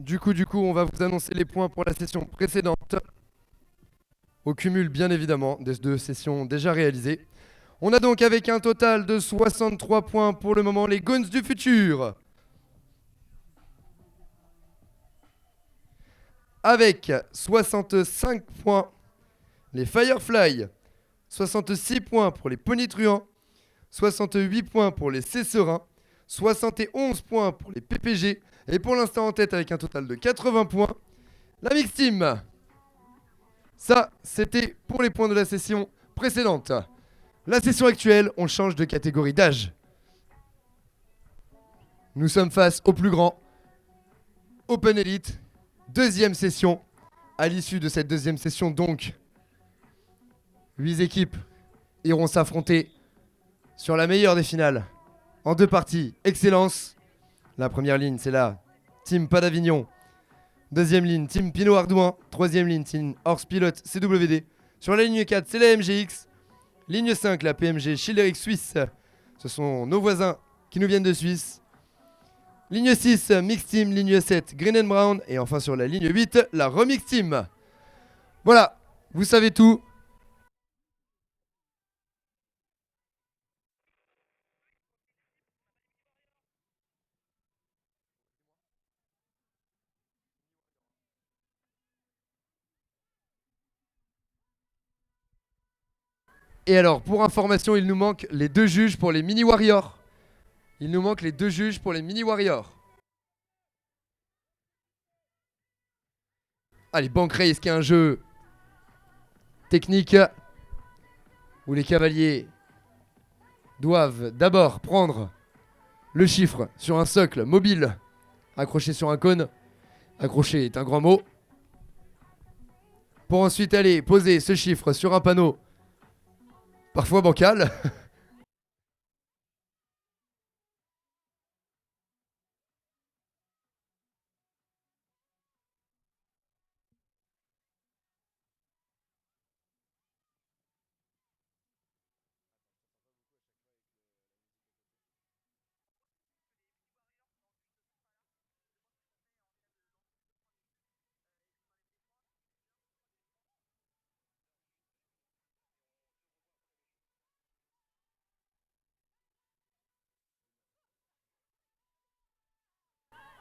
Du coup, on va vous annoncer les points pour la session précédente, au cumul bien évidemment des deux sessions déjà réalisées. On a donc avec un total de 63 points pour le moment les Guns du futur. Avec 65 points les Firefly, 66 points pour les Ponitruants, 68 points pour les Cesserins, 71 points pour les PPG, et pour l'instant en tête avec un total de 80 points, la Mix Team. Ça, c'était pour les points de la session précédente. La session actuelle, on change de catégorie d'âge. Nous sommes face au plus grand Open Elite, deuxième session. À l'issue de cette deuxième session, donc, 8 équipes iront s'affronter sur la meilleure des finales en deux parties. Excellence. La première ligne, c'est la Team Padavignon. Deuxième ligne, Team Pinot Ardouin. Troisième ligne, Team Horse Pilot CWD. Sur la ligne 4, c'est la MGX. Ligne 5, la PMG Schilderix Suisse. Ce sont nos voisins qui nous viennent de Suisse. Ligne 6, Mix Team. Ligne 7, Green and Brown. Et enfin sur la ligne 8, la Remix Team. Voilà, vous savez tout. Et alors, pour information, il nous manque les deux juges pour les Mini Warriors. Il nous manque les deux juges pour les Mini Warriors. Allez, Bank Race, qui est un jeu technique où les cavaliers doivent d'abord prendre le chiffre sur un socle mobile accroché sur un cône. Accroché est un grand mot. Pour ensuite aller poser ce chiffre sur un panneau, parfois bancal.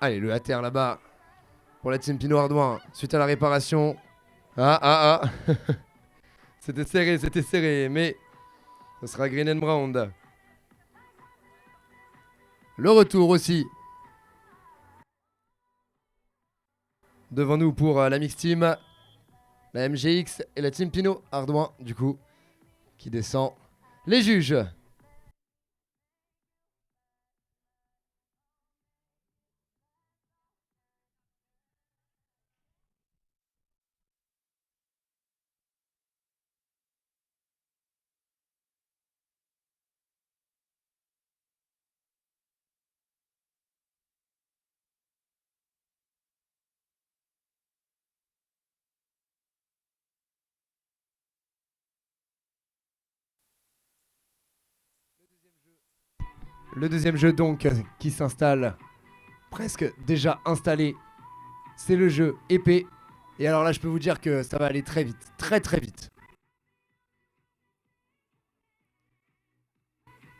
Allez, le ATR là-bas pour la team Pinot Ardouin suite à la réparation. Ah. C'était serré, mais ce sera Green and Brown. Le retour aussi devant nous pour la Mix Team, la MGX et la Team Pinot Ardouin, du coup, qui descend. Les juges. Le deuxième jeu donc qui s'installe, presque déjà installé, c'est le jeu épée. Et alors là, je peux vous dire que ça va aller très vite, très très vite.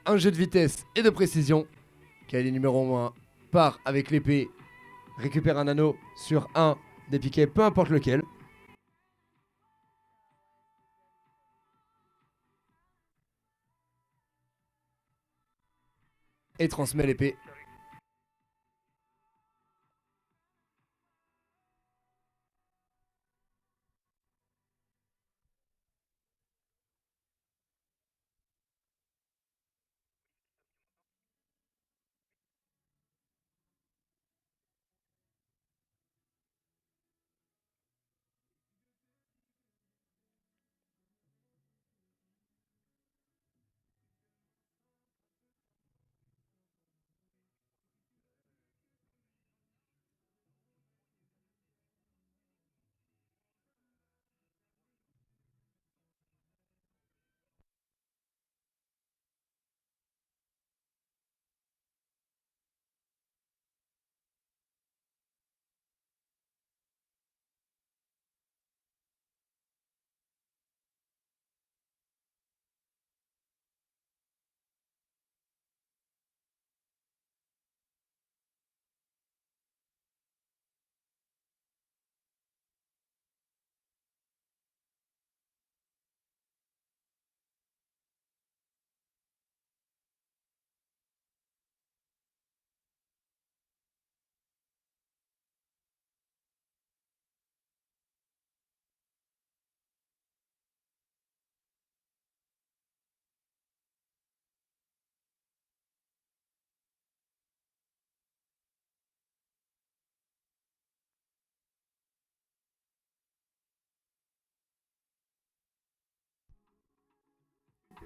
Un jeu de vitesse et de précision. Cavalier numéro 1 part avec l'épée, récupère un anneau sur un des piquets, peu importe lequel. Et transmet l'épée.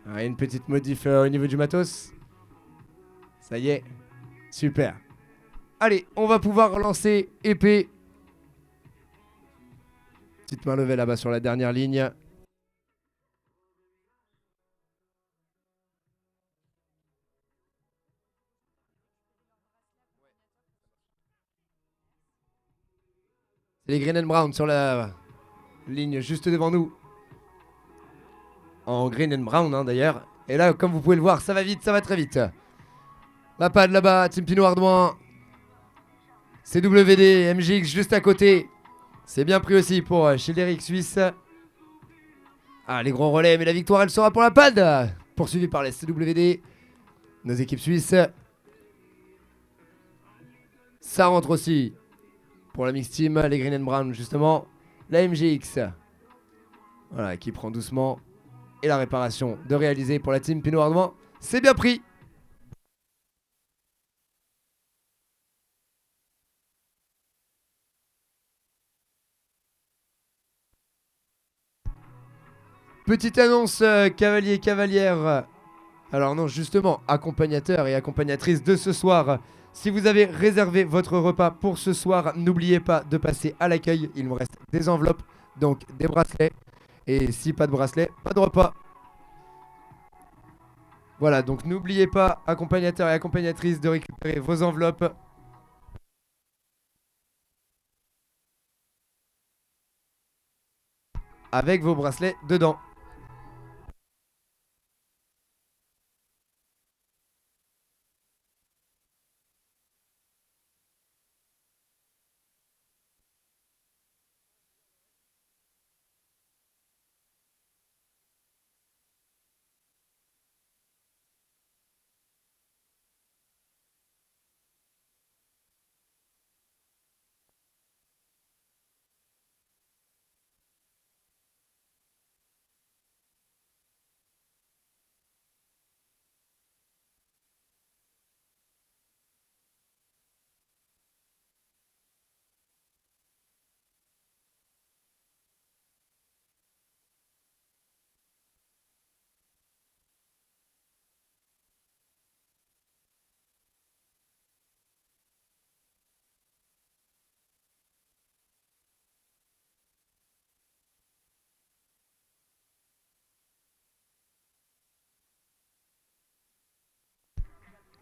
Ah, une petite modif au niveau du matos. Ça y est. Super. Allez, on va pouvoir lancer épée. Petite main levée là-bas sur la dernière ligne. C'est les Green and Brown sur la ligne juste devant nous. En Green and Brown hein, d'ailleurs. Et là, comme vous pouvez le voir, ça va vite, ça va très vite. La pad là-bas, Team Pinot Ardouin. CWD, MGX juste à côté. C'est bien pris aussi pour Schilderic Suisse. Ah, les gros relais, mais la victoire, elle sera pour la pad. Poursuivi par les CWD. Nos équipes suisses. Ça rentre aussi pour la mix team, les Green and Brown justement. La MGX. Voilà, qui prend doucement. Et la réparation de réaliser pour la team Pinot Ardouin. C'est bien pris. Petite annonce, cavalier, cavalière. Alors non, justement, accompagnateur et accompagnatrice de ce soir. Si vous avez réservé votre repas pour ce soir, n'oubliez pas de passer à l'accueil. Il me reste des enveloppes, donc des bracelets. Et si pas de bracelet, pas de repas. Voilà, donc n'oubliez pas, accompagnateur et accompagnatrice, de récupérer vos enveloppes. Avec vos bracelets dedans.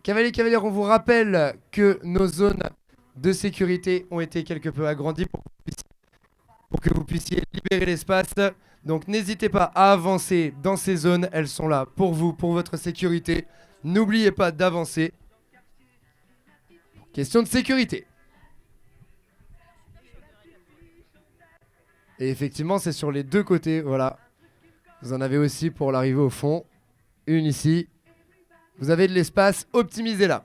Cavalier, cavalière, on vous rappelle que nos zones de sécurité ont été quelque peu agrandies pour que vous puissiez libérer l'espace. Donc n'hésitez pas à avancer dans ces zones, elles sont là pour vous, pour votre sécurité. N'oubliez pas d'avancer. Question de sécurité. Et effectivement, c'est sur les deux côtés, voilà. Vous en avez aussi pour l'arrivée au fond. Une ici. Vous avez de l'espace, optimisez là.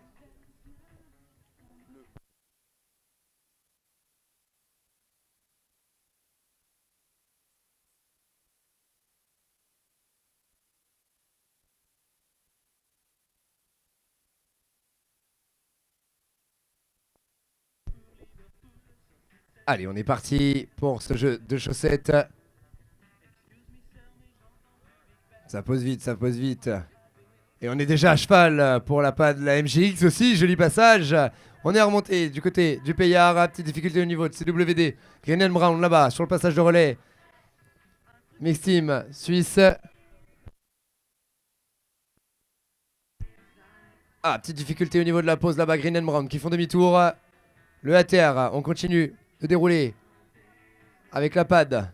Allez, on est parti pour ce jeu de chaussettes. Ça pose vite, ça pose vite. Et on est déjà à cheval pour la pad de la MGX aussi, joli passage. On est remonté du côté du Payard, petite difficulté au niveau de CWD. Green and Brown là-bas sur le passage de relais. Mix Team Suisse. Ah, petite difficulté au niveau de la pause là-bas, Green and Brown qui font demi-tour. Le ATR, on continue de dérouler avec la pad.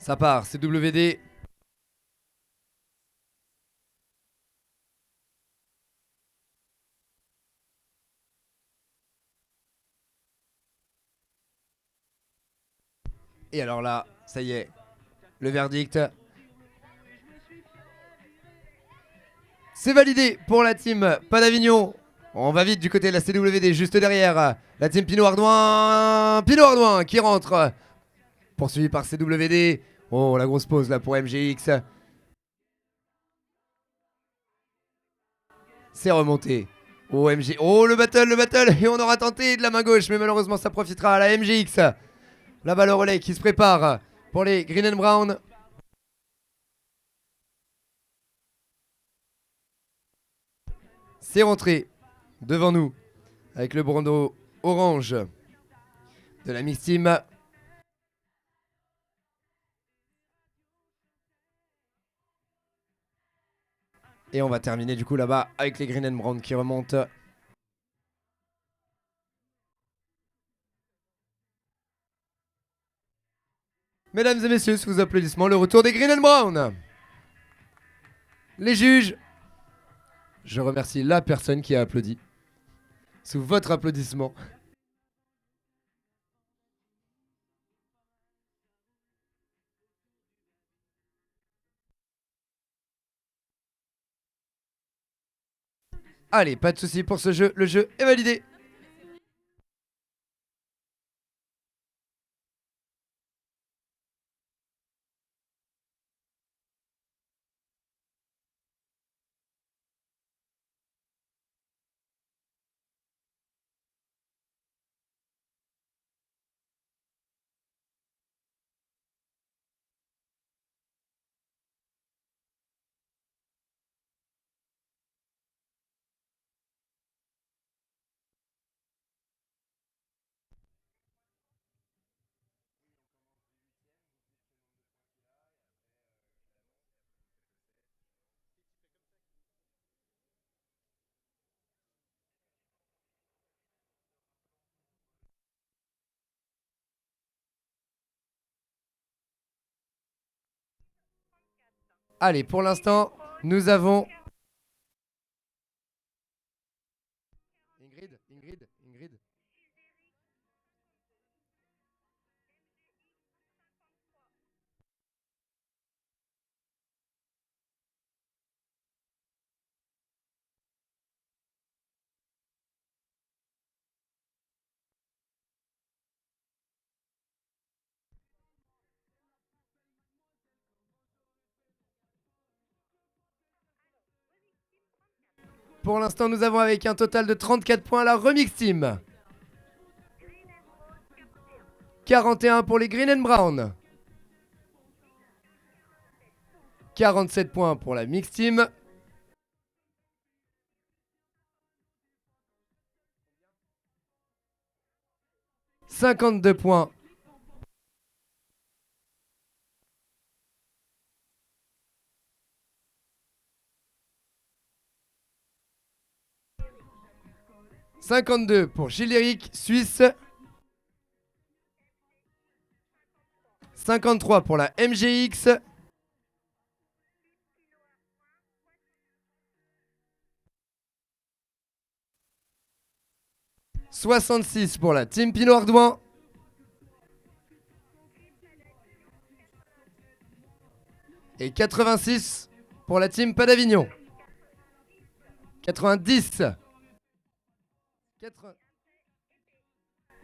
Ça part, c'est WD. Et alors là, ça y est, le verdict. C'est validé pour la team Pas d'Avignon. On va vite du côté de la CWD, juste derrière. La team Pinot Ardouin. Pinot Ardouin qui rentre. Poursuivi par CWD. Oh, la grosse pause là pour MGX. C'est remonté. Oh, MG. Oh, le battle, le battle. Et on aura tenté de la main gauche, mais malheureusement, ça profitera à la MGX. La balle au relais qui se prépare pour les Green and Brown. C'est rentré devant nous avec le bandeau orange de la Mix Team. Et on va terminer du coup là-bas avec les Green and Brown qui remontent. Mesdames et messieurs, sous vos applaudissements, le retour des Green and Brown. Les juges, je remercie la personne qui a applaudi. Sous votre applaudissement. Allez, pas de soucis pour ce jeu, le jeu est validé. Allez, pour l'instant, nous avons... Ingrid. Pour l'instant, nous avons avec un total de 34 points la Remix Team. 41 pour les Green and Brown. 47 points pour la Mix Team. 52 points. « 52 pour Gilles-Éric, Suisse. 53 pour la MGX. 66 pour la Team Pinot Ardouin. Et 86 pour la Team Pas-d'Avignon. 90.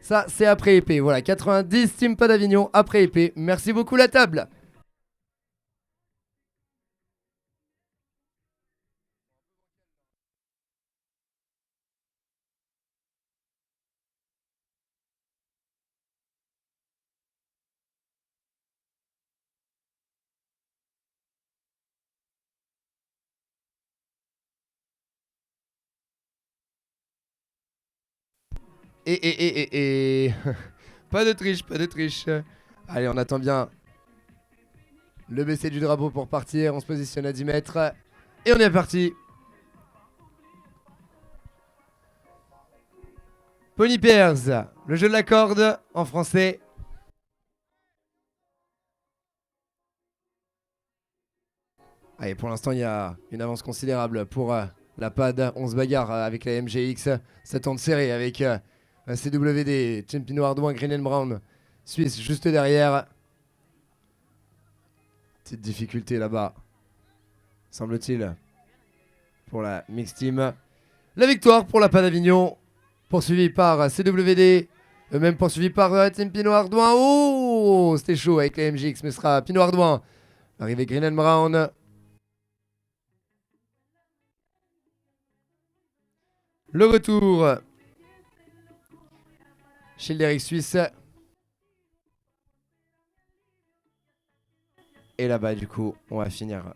Ça, c'est après épée. Voilà, 90 Team Pas-d'Avignon après épée. Merci beaucoup la table. Et... pas de triche, pas de triche. Allez, on attend bien le baisser du drapeau pour partir. On se positionne à 10 mètres. Et on est parti. Pony Pairs, le jeu de la corde en français. Allez, pour l'instant, il y a une avance considérable pour la PAD. On se bagarre avec la MGX. Ça tente serré avec la CWD, Team Pinot Ardouin, Green and Brown, Suisse juste derrière. Petite difficulté là-bas, semble-t-il, pour la Mix Team. La victoire pour la PAD Avignon, poursuivi par CWD, eux-mêmes poursuivi par Team Pinot Ardouin. Oh, c'était chaud avec la MGX, mais ce sera Pinot Ardouin. Arrivé Green and Brown. Le retour chez le Derrick Suisse. Et là-bas, du coup, on va finir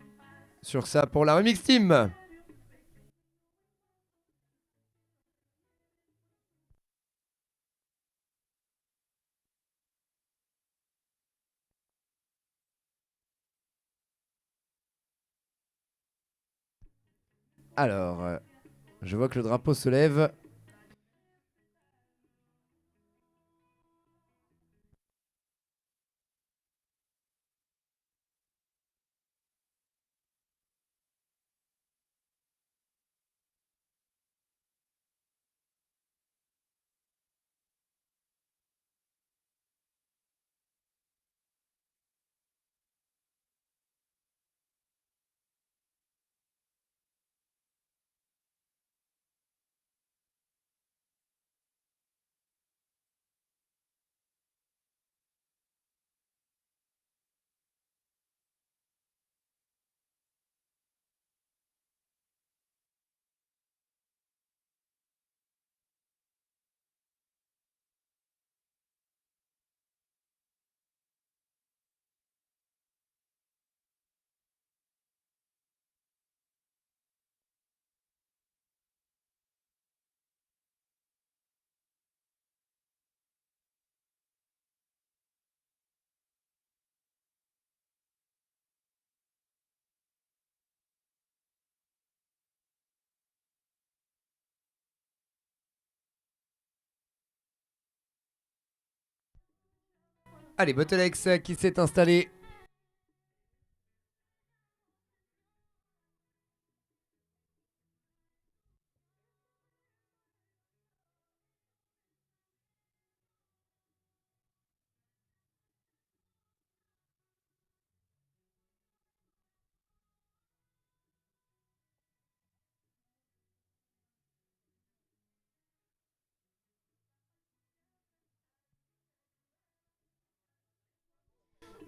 sur ça pour la Remix Team. Alors, je vois que le drapeau se lève. Allez, Bottlex qui s'est installé.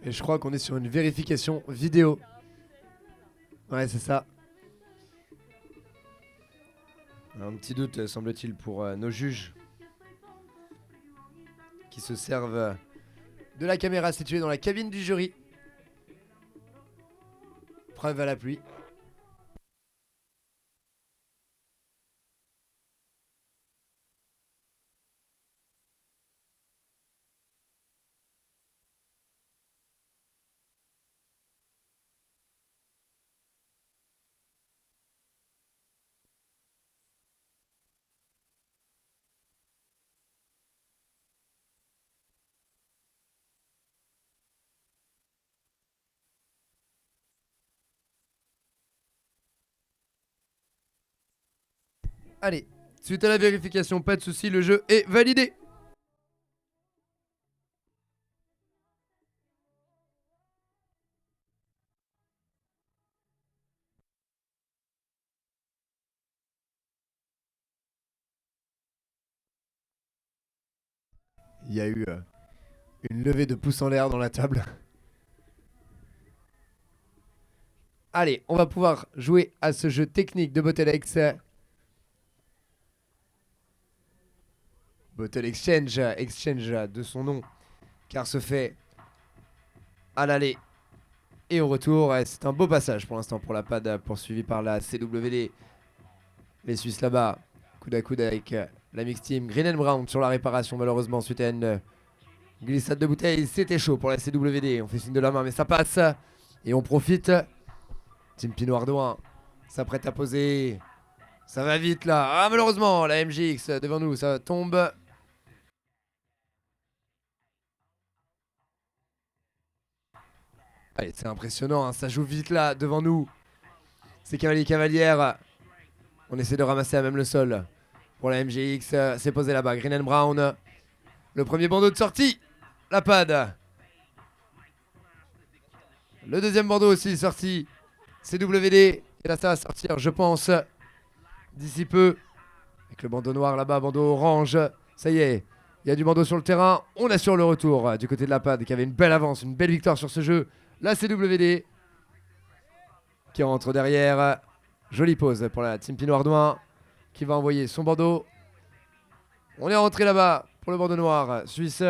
Et je crois qu'on est sur une vérification vidéo. Ouais, c'est ça. Un petit doute, semble-t-il, pour nos juges qui se servent de la caméra située dans la cabine du jury. Preuve à la pluie. Allez, suite à la vérification, pas de souci, le jeu est validé. Il y a eu une levée de pouces en l'air dans la table. Allez, on va pouvoir jouer à ce jeu technique de Bottlex. Bottle Exchange, Exchange de son nom, car se fait à l'aller et au retour. C'est un beau passage pour l'instant pour la PAD, poursuivi par la CWD. Les Suisses là-bas, coude à coude avec la Mix Team. Green and Brown sur la réparation, malheureusement, suite à une glissade de bouteille. C'était chaud pour la CWD. On fait signe de la main, mais ça passe. Et on profite. Team Pinot Ardouin s'apprête à poser. Ça va vite là. Ah, malheureusement, la MGX devant nous, ça tombe. Allez, c'est impressionnant, hein, ça joue vite là devant nous. C'est Cavalier Cavalière. On essaie de ramasser à même le sol. Pour la MGX, c'est posé là-bas. Green and Brown. Le premier bandeau de sortie. La PAD. Le deuxième bandeau aussi sorti. CWD. Et là, ça va sortir, je pense, d'ici peu. Avec le bandeau noir là-bas, bandeau orange. Ça y est, il y a du bandeau sur le terrain. On assure le retour du côté de la PAD qui avait une belle avance, une belle victoire sur ce jeu. La CWD qui rentre derrière. Jolie pause pour la Team Pinot Ardouin qui va envoyer son bandeau. On est rentré là-bas pour le bandeau noir suisse.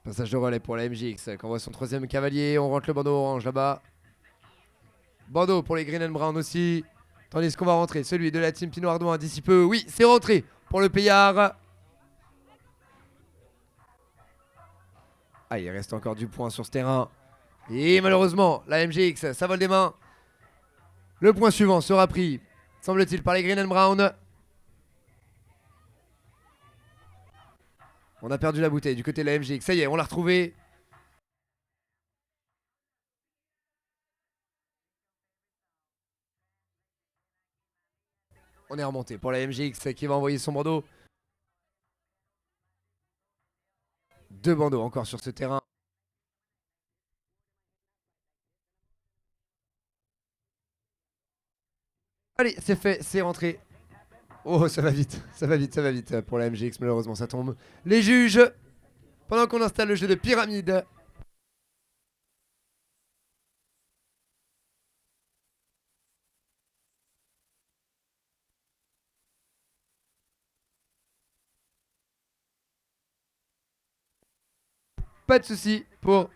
Passage de relais pour la MGX qui envoie son troisième cavalier. On rentre le bandeau orange là-bas. Bandeau pour les Green and Brown aussi. Tandis qu'on va rentrer celui de la team Pinot Ardouin d'ici peu. Oui, c'est rentré pour le Payard. Ah, il reste encore du point sur ce terrain. Et malheureusement, la MGX, ça vole des mains. Le point suivant sera pris, semble-t-il, par les Green and Brown. On a perdu la bouteille du côté de la MGX. Ça y est, on l'a retrouvée. On est remonté pour la MGX qui va envoyer son bandeau. Deux bandeaux encore sur ce terrain. Allez, c'est fait, c'est rentré. Oh, ça va vite, ça va vite, ça va vite pour la MGX. Malheureusement, ça tombe. Les juges, pendant qu'on installe le jeu de pyramide. Pas de souci pour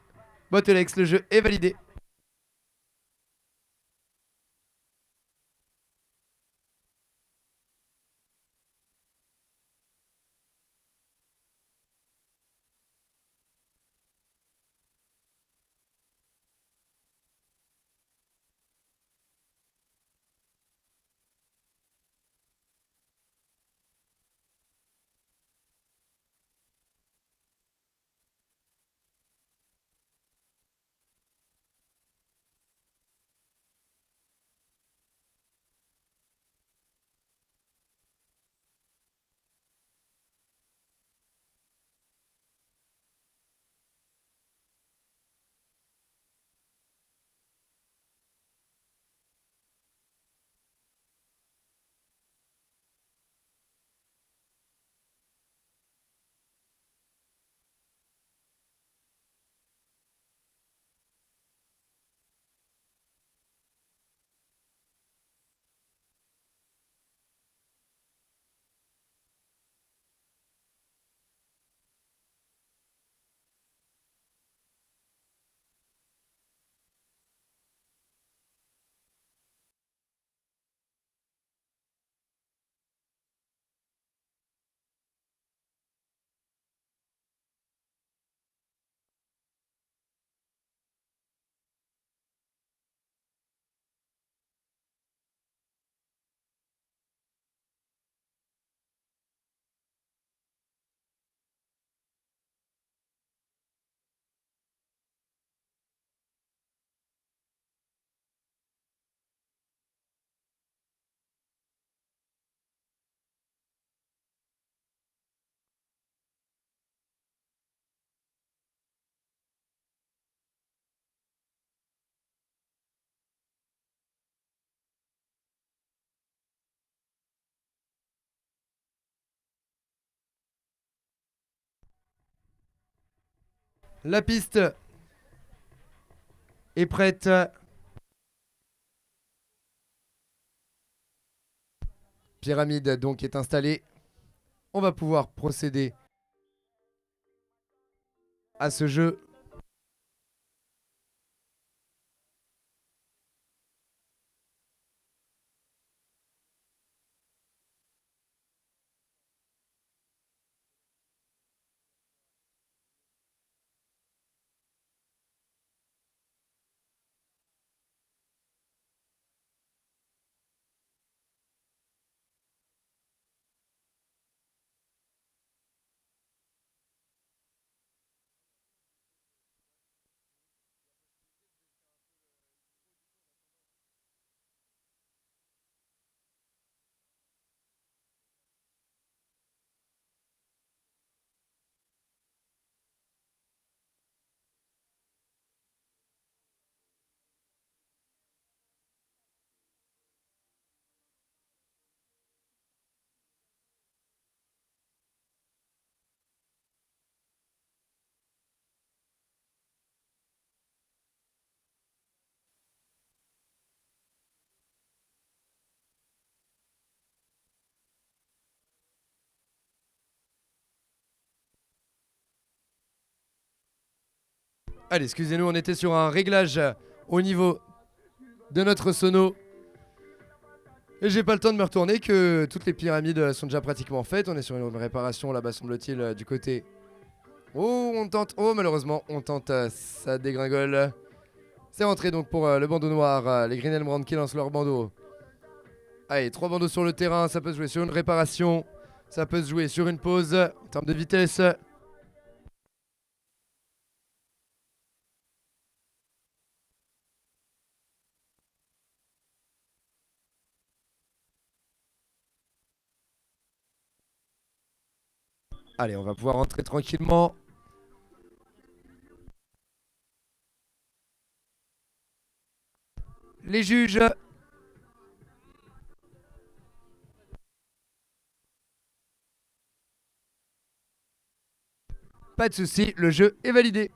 Bottlex, le jeu est validé. La piste est prête. Pyramide donc est installée. On va pouvoir procéder à ce jeu. Allez, excusez-nous, on était sur un réglage au niveau de notre sono. Et j'ai pas le temps de me retourner que toutes les pyramides sont déjà pratiquement faites. On est sur une réparation là-bas, semble-t-il, du côté. Oh, on tente. Oh, malheureusement, on tente. Ça dégringole. C'est rentré donc pour le bandeau noir. Les Green Elmbrand qui lancent leur bandeau. Allez, 3 bandeaux sur le terrain. Ça peut se jouer sur une réparation. Ça peut se jouer sur une pause. En termes de vitesse. Allez, on va pouvoir rentrer tranquillement. Les juges. Pas de souci, le jeu est validé.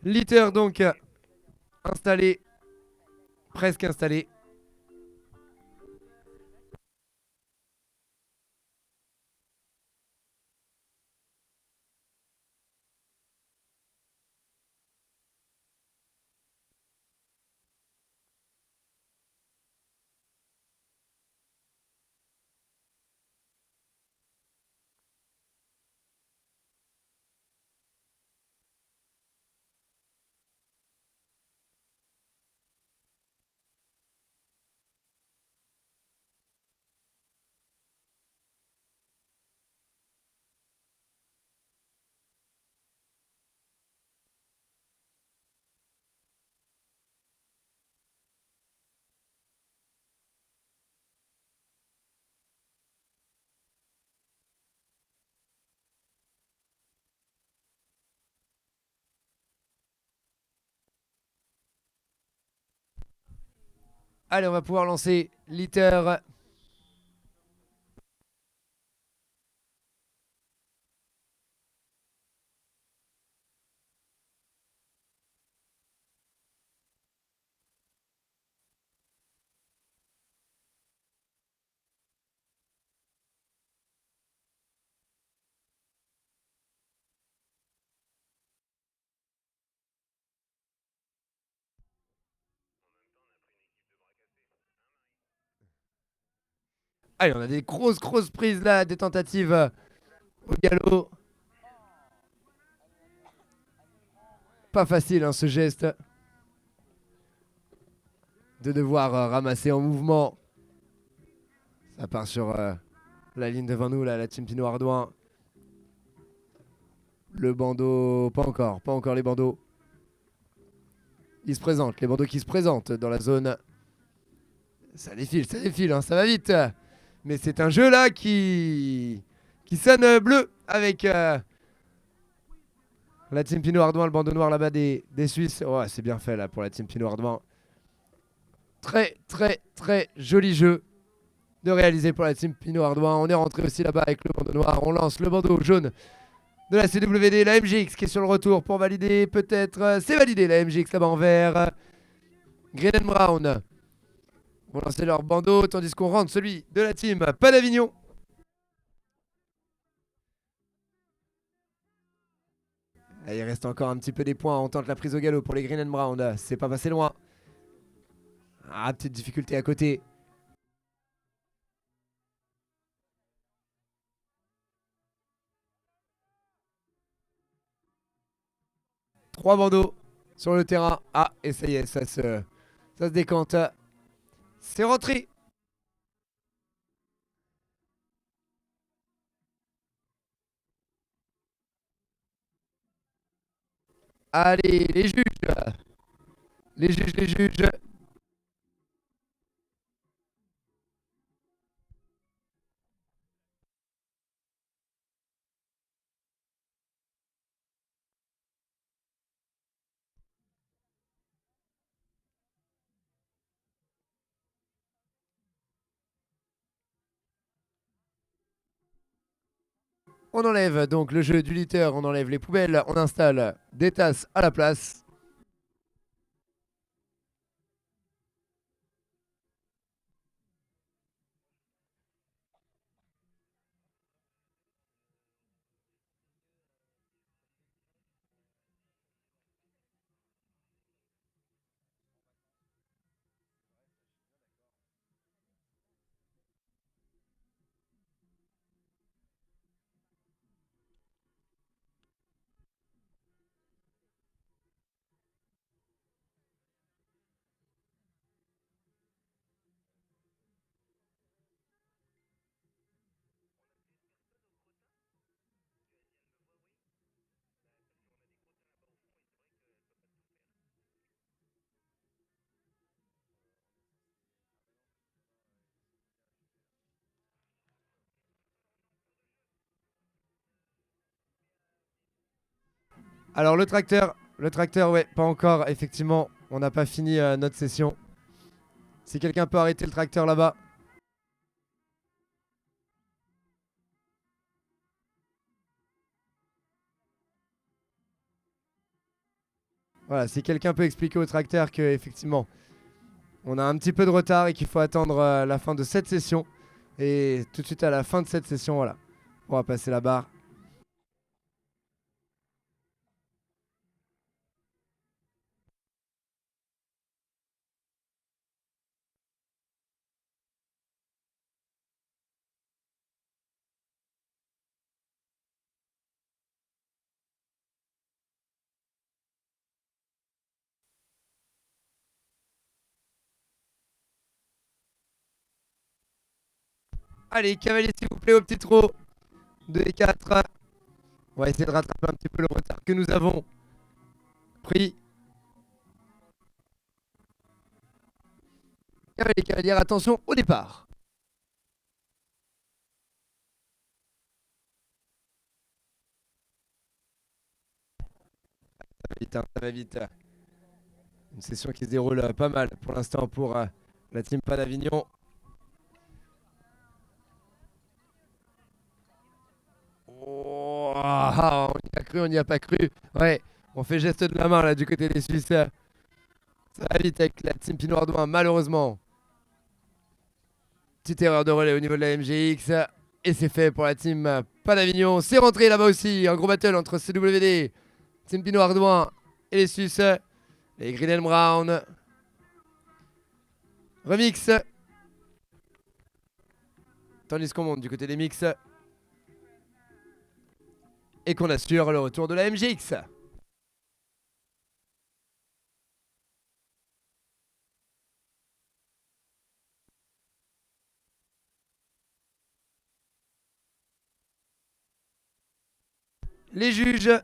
Litter donc installé, presque installé. Allez, on va pouvoir lancer Litter. Allez, on a des grosses prises là, des tentatives au galop. Pas facile hein, ce geste de devoir ramasser en mouvement. Ça part sur la ligne devant nous, là, la team Pinot Ardouin. Le bandeau, pas encore les bandeaux. Ils se présentent, les bandeaux qui se présentent dans la zone. Ça défile, hein, ça va vite. Mais c'est un jeu là qui sonne bleu avec la team Pinot Ardouin, le bandeau noir là-bas des Suisses. Ouais, c'est bien fait là pour la team Pinot Ardouin. Très joli jeu de réaliser pour la team Pinot Ardouin. On est rentré aussi là-bas avec le bandeau noir. On lance le bandeau jaune de la CWD, la MGX qui est sur le retour pour valider peut-être. C'est validé la MGX là-bas en vert. Green and Brown vont lancer leur bandeau tandis qu'on rentre celui de la team Pas d'Avignon. Il reste encore un petit peu des points. On tente la prise au galop pour les Green and Brown. C'est pas passé loin. Ah, petite difficulté à côté. 3 bandeaux sur le terrain. Ah, et ça y est, ça se décante. C'est rentré. Allez, les juges. Les juges, les juges. On enlève donc le jeu du litter, on enlève les poubelles, on installe des tasses à la place. Alors le tracteur, ouais, pas encore, effectivement, on n'a pas fini notre session. Si quelqu'un peut arrêter le tracteur là-bas. Voilà, si quelqu'un peut expliquer au tracteur que effectivement, on a un petit peu de retard et qu'il faut attendre la fin de cette session. Et tout de suite à la fin de cette session, voilà, on va passer la barre. Allez, cavalier s'il vous plaît au petit trot. 2 et 4. On va essayer de rattraper un petit peu le retard que nous avons pris. Cavalier, cavalière, attention au départ. Ça va vite, hein, ça va vite. Une session qui se déroule pas mal pour l'instant pour la team Pan Avignon. Oh, on y a cru, on n'y a pas cru. Ouais, on fait geste de la main là du côté des Suisses. Ça va vite avec la team Pinot Ardouin, malheureusement. Petite erreur de relais au niveau de la MGX. Et c'est fait pour la team Pan Avignon. C'est rentré là-bas aussi. Un gros battle entre CWD, team Pinot Ardouin et les Suisses. Les Green and Brown. Remix. Tandis qu'on monte du côté des mix. Et qu'on assure le retour de la MGX. Les juges.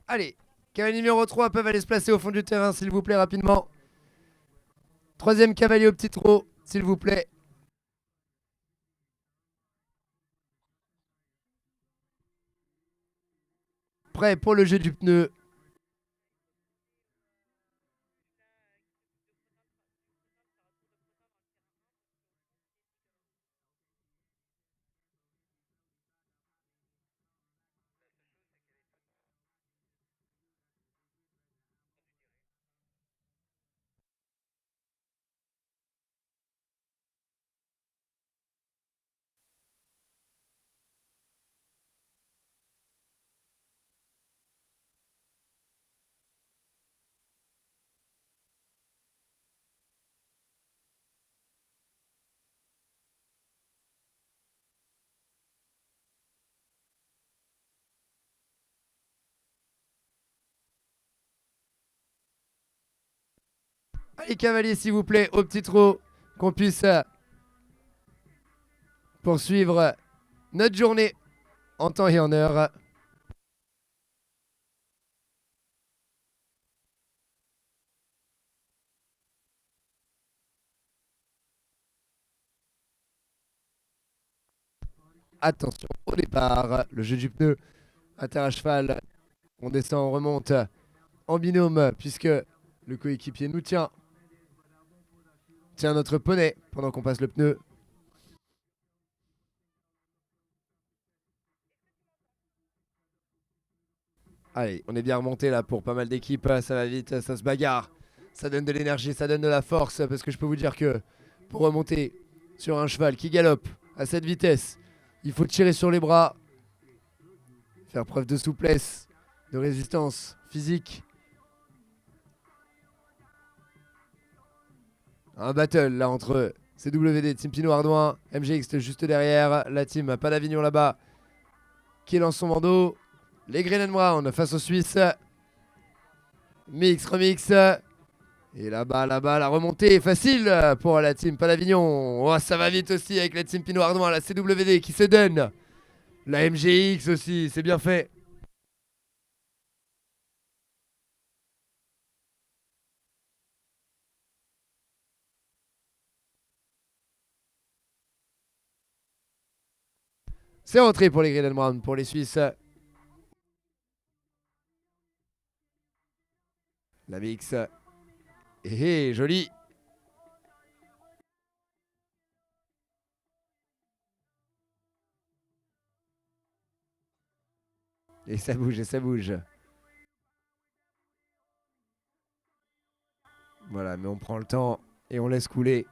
Allez, cavalier numéro 3 peuvent aller se placer au fond du terrain, s'il vous plaît, rapidement. Troisième cavalier au petit trot, s'il vous plaît. Prêt pour le jeu du pneu. Allez, cavalier, s'il vous plaît, au petit trot, qu'on puisse poursuivre notre journée en temps et en heure. Attention au départ, le jeu du pneu, à terre à cheval, on descend, on remonte en binôme puisque le coéquipier nous tient notre poney pendant qu'on passe le pneu. Allez, on est bien remonté là pour pas mal d'équipes, ça va vite, ça se bagarre, ça donne de l'énergie, ça donne de la force parce que je peux vous dire que pour remonter sur un cheval qui galope à cette vitesse, il faut tirer sur les bras, faire preuve de souplesse, de résistance physique. Un battle là entre CWD, Team Pinot Ardouin, MGX juste derrière, la team pas d'Avignon là-bas qui lance son bandeau. Les Green and Brown face aux Suisses. Mix, remix. Et là-bas, la remontée est facile pour la team Palavignon. Oh, ça va vite aussi avec la team Pinot Ardouin, la CWD qui se donne. La MGX aussi, c'est bien fait. C'est rentré pour les Green and Brown, pour les Suisses. La mix. Joli. Et ça bouge, et ça bouge. Voilà, mais on prend le temps et on laisse couler.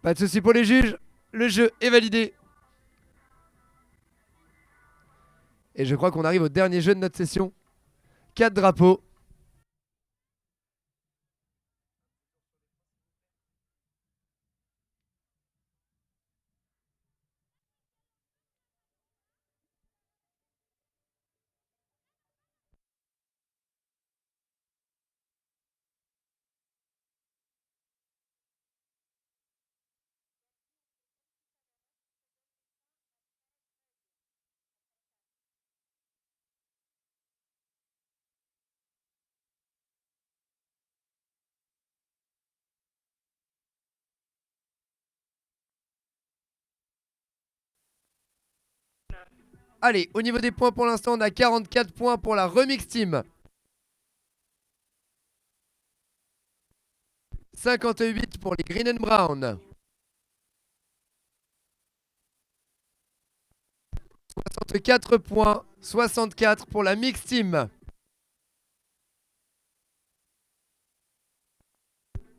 Pas de souci pour les juges. Le jeu est validé. Et je crois qu'on arrive au dernier jeu de notre session. 4 drapeaux. Allez, au niveau des points pour l'instant, on a 44 points pour la Remix Team. 58 pour les Green and Brown. 64 points. 64 pour la Mix Team.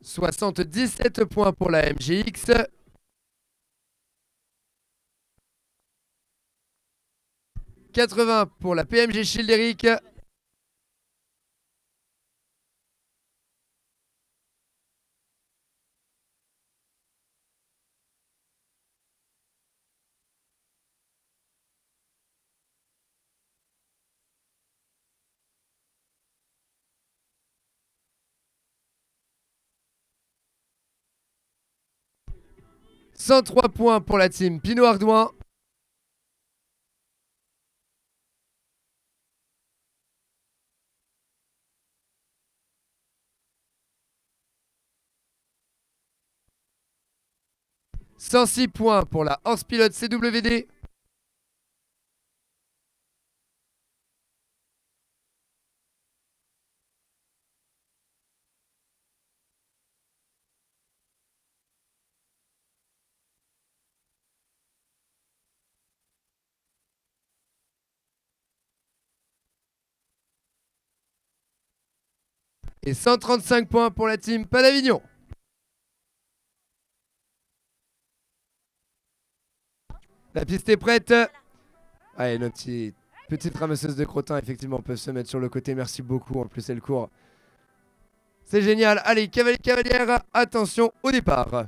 77 points pour la MGX. 80 pour la PMG Childeric. 103 points pour la team Pinot Ardouin. « 106 points pour la Horse Pilote CWD. Et 135 points pour la team Palavignon. La piste est prête. Allez, nos petites ramasseuses de crottins, effectivement, peuvent se mettre sur le côté. Merci beaucoup. En plus, elle court. C'est génial. Allez, cavalier, cavalière, attention au départ.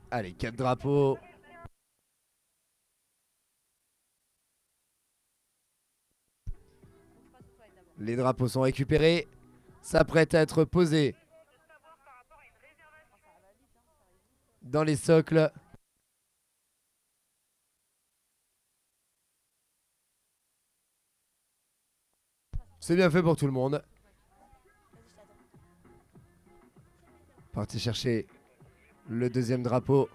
Allez, 4 drapeaux. Les drapeaux sont récupérés. S'apprête à être posés dans les socles. C'est bien fait pour tout le monde. Parti chercher le deuxième drapeau.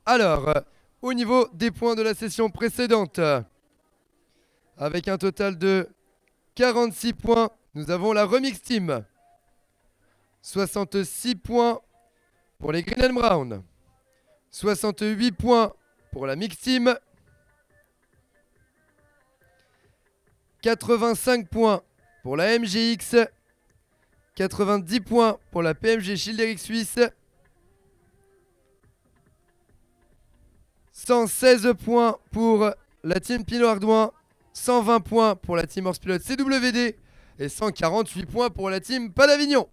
Alors, au niveau des points de la session précédente. Avec un total de 46 points, nous avons la Remix Team. 66 points pour les Green and Brown. 68 points pour la Mix Team. 85 points pour la MGX. 90 points pour la PMG Schilderic Suisse. 116 points pour la team Pinot Ardouin. 120 points pour la team Horse Pilot CWD. Et 148 points pour la team Pas d'Avignon.